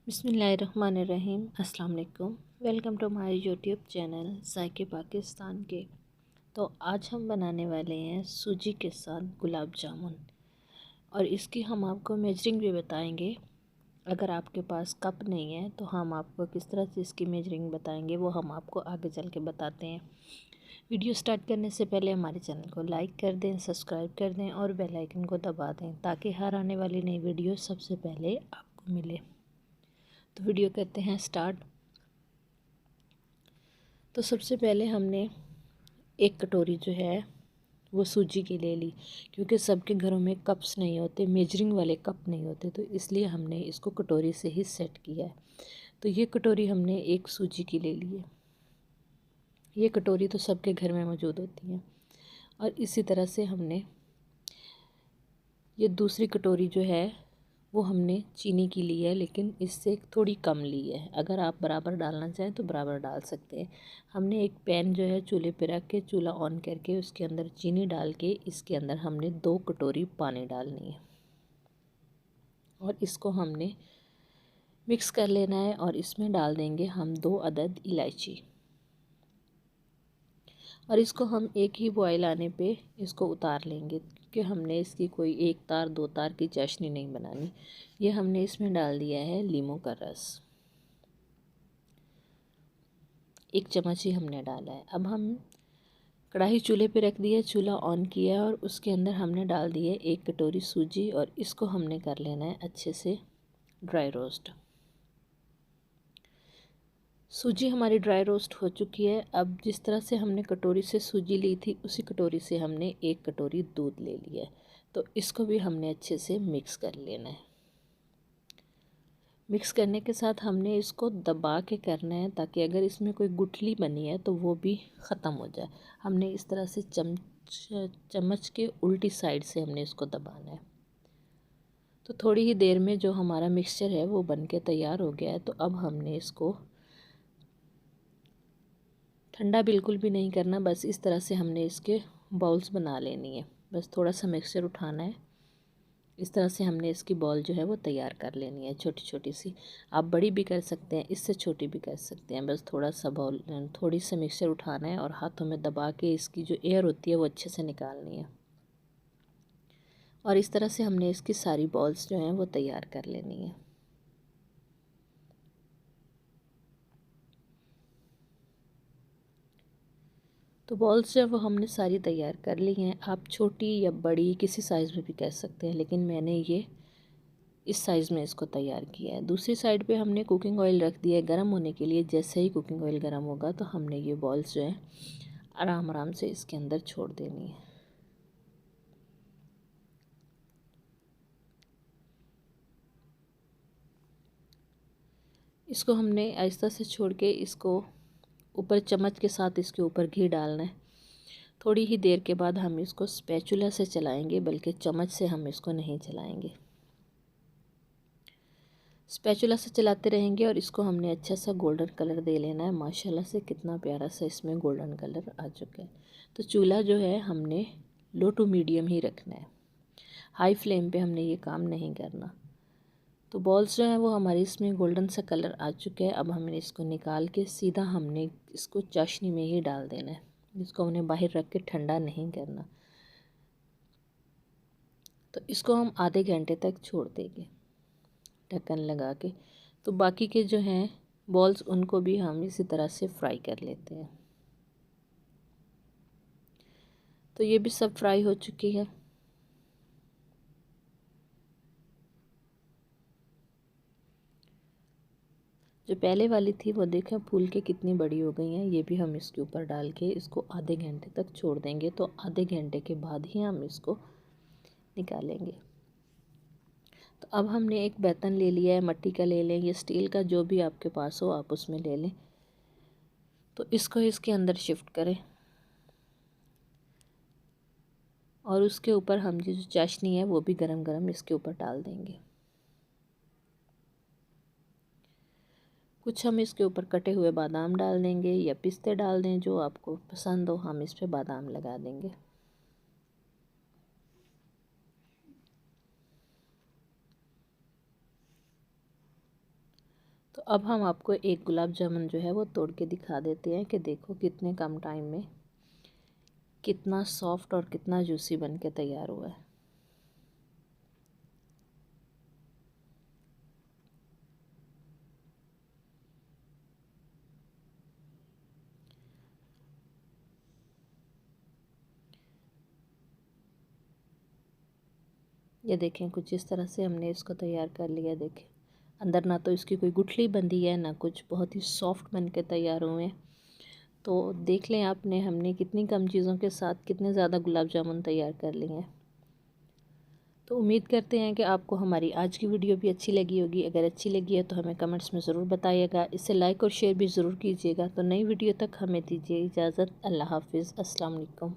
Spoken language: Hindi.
बिस्मिल्लाहिर्रहमानिर्रहीम। अस्सलाम वालेकुम। Welcome to my YouTube channel ज़ायके पाकिस्तान के। तो आज हम बनाने वाले हैं सूजी के साथ गुलाब जामुन, और इसकी हम आपको मेजरिंग भी बताएंगे। अगर आपके पास कप नहीं है तो हम आपको किस तरह से इसकी मेजरिंग बताएंगे, वो हम आपको आगे चल के बताते हैं। वीडियो स्टार्ट करने से पहले हमारे चैनल को लाइक कर दें, सब्सक्राइब कर दें और बेल आइकन को दबा दें, ताकि हर आने वाली नई वीडियो सबसे पहले आपको मिले। तो वीडियो करते हैं स्टार्ट। तो सबसे पहले हमने एक कटोरी जो है वो सूजी की ले ली, क्योंकि सबके घरों में कप्स नहीं होते, मेजरिंग वाले कप नहीं होते, तो इसलिए हमने इसको कटोरी से ही सेट किया है। तो ये कटोरी हमने एक सूजी की ले ली है। ये कटोरी तो सबके घर में मौजूद होती है। और इसी तरह से हमने ये दूसरी कटोरी जो है वो हमने चीनी की ली है, लेकिन इससे थोड़ी कम ली है। अगर आप बराबर डालना चाहें तो बराबर डाल सकते हैं। हमने एक पैन जो है चूल्हे पे रख के, चूल्हा ऑन करके उसके अंदर चीनी डाल के इसके अंदर हमने 2 कटोरी पानी डालनी है, और इसको हमने मिक्स कर लेना है। और इसमें डाल देंगे हम 2 अदद इलायची, और इसको हम एक ही बॉयल आने पे इसको उतार लेंगे, क्योंकि हमने इसकी कोई 1 तार 2 तार की चाशनी नहीं बनानी। ये हमने इसमें डाल दिया है लीमू का रस, 1 चम्मच ही हमने डाला है। अब हम कढ़ाई चूल्हे पे रख दी है, चूल्हा ऑन किया है, और उसके अंदर हमने डाल दी है 1 कटोरी सूजी, और इसको हमने कर लेना है अच्छे से ड्राई रोस्ट। सूजी हमारी ड्राई रोस्ट हो चुकी है। अब जिस तरह से हमने कटोरी से सूजी ली थी, उसी कटोरी से हमने 1 कटोरी दूध ले लिया है। तो इसको भी हमने अच्छे से मिक्स कर लेना है। मिक्स करने के साथ हमने इसको दबा के करना है, ताकि अगर इसमें कोई गुठली बनी है तो वो भी ख़त्म हो जाए। हमने इस तरह से चम्मच के उल्टी साइड से हमने इसको दबाना है। तो थोड़ी ही देर में जो हमारा मिक्सचर है वो बन के तैयार हो गया है। तो अब हमने इसको ठंडा बिल्कुल भी नहीं करना, बस इस तरह से हमने इसके बॉल्स बना लेनी है। बस थोड़ा सा मिक्सचर उठाना है, इस तरह से हमने इसकी बॉल जो है वो तैयार कर लेनी है, छोटी छोटी सी। आप बड़ी भी कर सकते हैं, इससे छोटी भी कर सकते हैं। बस थोड़ा सा बॉल, थोड़ी सा मिक्सचर उठाना है और हाथों में दबा के इसकी जो एयर होती है वो अच्छे से निकालनी है। और इस तरह से हमने इसकी सारी बॉल्स जो हैं वो तैयार कर लेनी है। तो बॉल्स जो है वो हमने सारी तैयार कर ली हैं। आप छोटी या बड़ी किसी साइज़ में भी कर सकते हैं, लेकिन मैंने ये इस साइज़ में इसको तैयार किया है। दूसरी साइड पे हमने कुकिंग ऑयल रख दिया है गर्म होने के लिए। जैसे ही कुकिंग ऑयल गर्म होगा तो हमने ये बॉल्स जो है आराम आराम से इसके अंदर छोड़ देनी है। इसको हमने आहिस्ता से छोड़ के इसको ऊपर चम्मच के साथ इसके ऊपर घी डालना है। थोड़ी ही देर के बाद हम इसको स्पैचुला से चलाएंगे, बल्कि चम्मच से हम इसको नहीं चलाएंगे। स्पैचुला से चलाते रहेंगे, और इसको हमने अच्छा सा गोल्डन कलर दे लेना है। माशाल्लाह से कितना प्यारा सा इसमें गोल्डन कलर आ चुका है। तो चूल्हा जो है हमने लो टू मीडियम ही रखना है, हाई फ्लेम पे हमने ये काम नहीं करना। तो बॉल्स जो हैं वो हमारी इसमें गोल्डन सा कलर आ चुका है। अब हमने इसको निकाल के सीधा हमने इसको चाशनी में ही डाल देना है। इसको हमने बाहर रख के ठंडा नहीं करना। तो इसको हम आधे घंटे तक छोड़ देंगे ढक्कन लगा के। तो बाकी के जो हैं बॉल्स, उनको भी हम इसी तरह से फ्राई कर लेते हैं। तो ये भी सब फ्राई हो चुकी है। जो पहले वाली थी वो देखें फूल के कितनी बड़ी हो गई हैं। ये भी हम इसके ऊपर डाल के इसको आधे घंटे तक छोड़ देंगे। तो आधे घंटे के बाद ही हम इसको निकालेंगे। तो अब हमने एक बर्तन ले लिया है, मिट्टी का ले लें या स्टील का, जो भी आपके पास हो आप उसमें ले लें। तो इसको इसके अंदर शिफ्ट करें, और उसके ऊपर हम जो चाशनी है वो भी गरम गरम इसके ऊपर डाल देंगे। कुछ हम इसके ऊपर कटे हुए बादाम डाल देंगे, या पिस्ते डाल दें, जो आपको पसंद हो। हम इस पे बादाम लगा देंगे। तो अब हम आपको एक गुलाब जामुन जो है वो तोड़ के दिखा देते हैं कि देखो कितने कम टाइम में कितना सॉफ्ट और कितना जूसी बन के तैयार हुआ है। ये देखें कुछ इस तरह से हमने इसको तैयार कर लिया। देखें अंदर ना तो इसकी कोई गुठली बंधी है ना कुछ, बहुत ही सॉफ्ट बन के तैयार हुए हैं। तो देख लें आपने हमने कितनी कम चीज़ों के साथ कितने ज़्यादा गुलाब जामुन तैयार कर लिए हैं। तो उम्मीद करते हैं कि आपको हमारी आज की वीडियो भी अच्छी लगी होगी। अगर अच्छी लगी है तो हमें कमेंट्स में ज़रूर बताइएगा। इसे लाइक और शेयर भी ज़रूर कीजिएगा। तो नई वीडियो तक हमें दीजिए इजाज़त। अल्लाह हाफिज़। अस्सलाम वालेकुम।